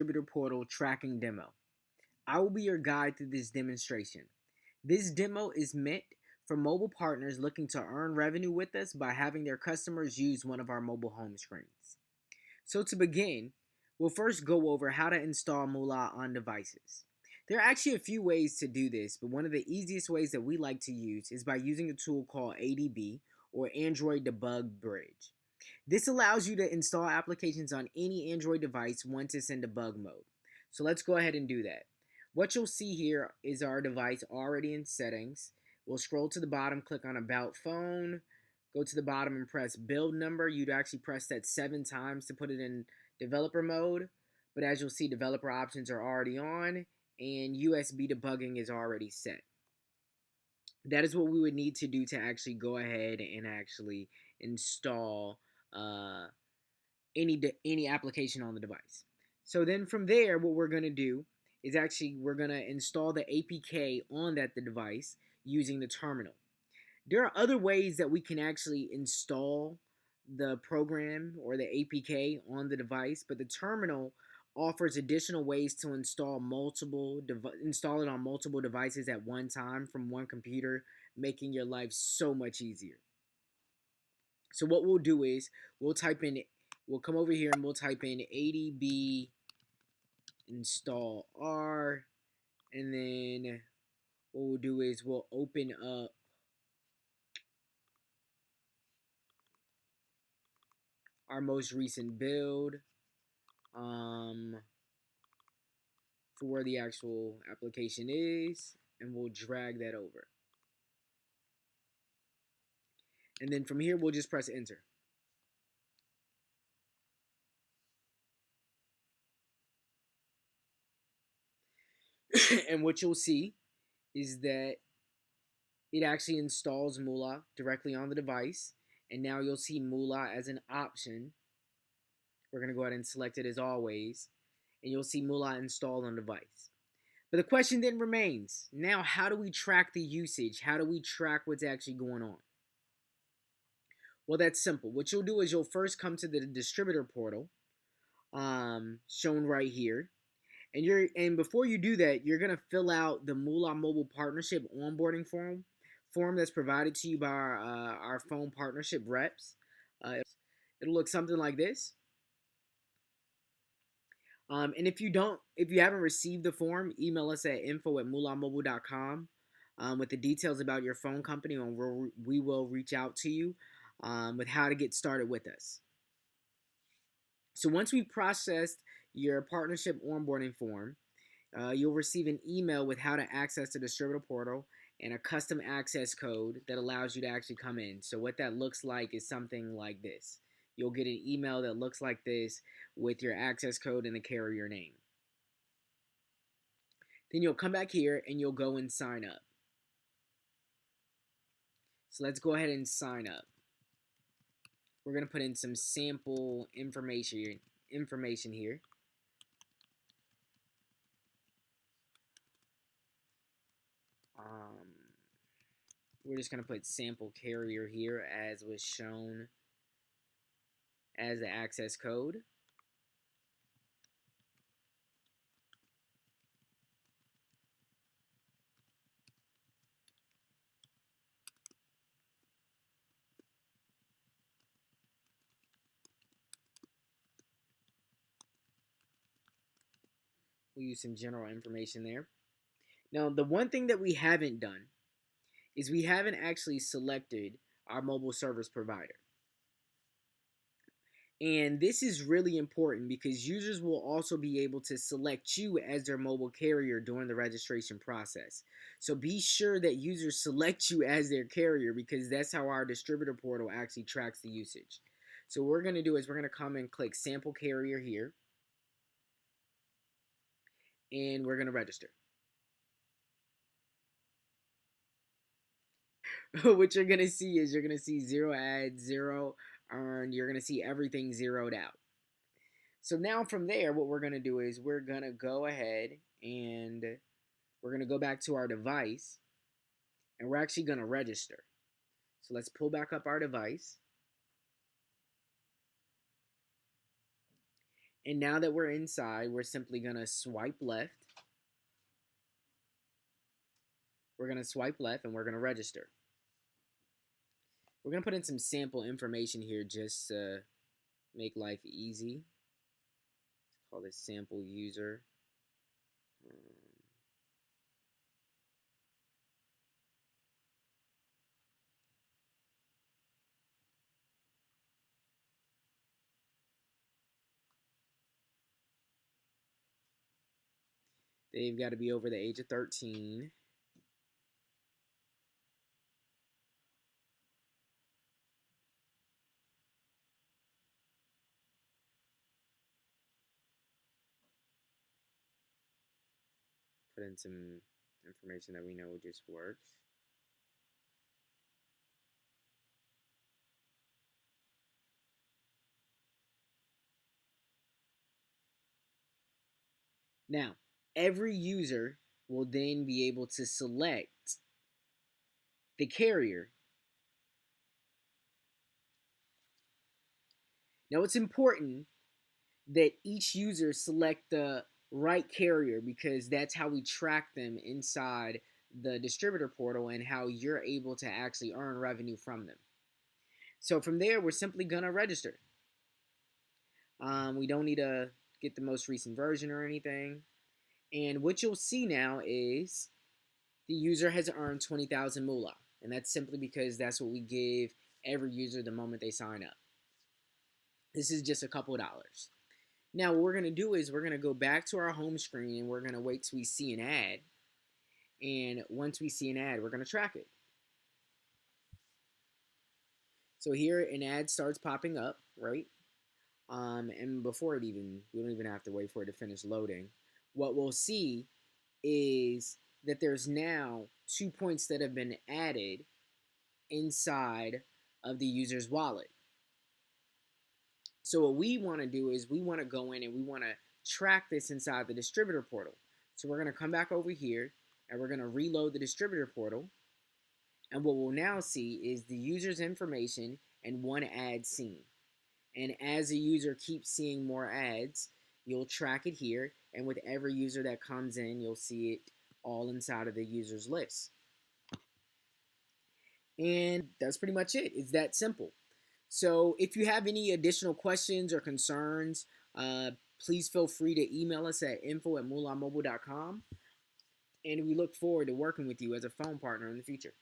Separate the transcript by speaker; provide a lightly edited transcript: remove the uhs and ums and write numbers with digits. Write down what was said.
Speaker 1: Distributor Portal tracking demo. I will be your guide through this demonstration. This demo is meant for mobile partners looking to earn revenue with us by having their customers use one of our mobile home screens. So to begin, we'll first go over how to install Moolah on devices. There are actually a few ways to do this, but one of the easiest ways that we like to use is by using a tool called ADB, or Android Debug Bridge. This allows you to install applications on any Android device once it's in debug mode. So let's go ahead and do that. What you'll see here is our device already in settings. We'll scroll to the bottom, click on About Phone, go to the bottom and press Build Number. You'd actually press that 7 times to put it in developer mode. But as you'll see, developer options are already on and USB debugging is already set. That is what we would need to do to actually go ahead and actually install any application on the device. So then from there, what we're going to do is actually we're going to install the APK on the device using the terminal. There are other ways that we can actually install the program or the APK on the device, but the terminal offers additional ways to install it on multiple devices at one time from one computer, making your life so much easier. So what we'll do is we'll come over here and we'll type in ADB install R, and then what we'll do is we'll open up our most recent build for where the actual application is, and we'll drag that over. And then from here, we'll just press enter. And what you'll see is that it actually installs Moolah directly on the device. And now you'll see Moolah as an option. We're going to go ahead and select it as always. And you'll see Moolah installed on the device. But the question then remains, now how do we track the usage? How do we track what's actually going on? Well, that's simple. What you'll do is you'll first come to the Distributor Portal, shown right here. And before you do that, you're gonna fill out the Moolah Mobile Partnership onboarding form that's provided to you by our phone partnership reps. It'll look something like this. And if you haven't received the form, email us at info@moolahmobile.com with the details about your phone company, and we will reach out to you with how to get started with us. So once we've processed your partnership onboarding form, you'll receive an email with how to access the Distributor Portal and a custom access code that allows you to actually come in. So what that looks like is something like this. You'll get an email that looks like this with your access code and the carrier name. Then you'll come back here and you'll go and sign up. So let's go ahead and sign up. We're going to put in some sample information here. We're just going to put sample carrier here as was shown as the access code. We'll use some general information there. Now, the one thing that we haven't done is we haven't actually selected our mobile service provider. And this is really important because users will also be able to select you as their mobile carrier during the registration process. So be sure that users select you as their carrier because that's how our Distributor Portal actually tracks the usage. So what we're going to do is we're going to come and click Sample Carrier here. And we're going to register. What you're going to see is you're going to see 0 ads, 0 earned. You're going to see everything zeroed out. So now from there, what we're going to do is we're going to go ahead and we're going to go back to our device and we're actually going to register. So let's pull back up our device. And now that we're inside, we're simply going to swipe left. We're going to swipe left and we're going to register. We're going to put in some sample information here just to make life easy. Let's call this sample user. They've got to be over the age of 13. Put in some information that we know just works. Now, every user will then be able to select the carrier. Now, it's important that each user select the right carrier because that's how we track them inside the distributor portal and how you're able to actually earn revenue from them. So from there, we're simply going to register. We don't need to get the most recent version or anything. And what you'll see now is the user has earned 20,000 Moolah. And that's simply because that's what we give every user the moment they sign up. This is just a couple dollars. Now what we're going to do is we're going to go back to our home screen and we're going to wait till we see an ad. And once we see an ad, we're going to track it. So here an ad starts popping up, right? And before we don't even have to wait for it to finish loading. What we'll see is that there's now 2 points that have been added inside of the user's wallet. So what we want to do is we want to go in and we want to track this inside the distributor portal. So we're going to come back over here and we're going to reload the distributor portal. And what we'll now see is the user's information and one ad seen. And as the user keeps seeing more ads, you'll track it here. And with every user that comes in, you'll see it all inside of the user's list. And that's pretty much it. It's that simple. So if you have any additional questions or concerns, please feel free to email us at info@moolahmobile.com. And we look forward to working with you as a phone partner in the future.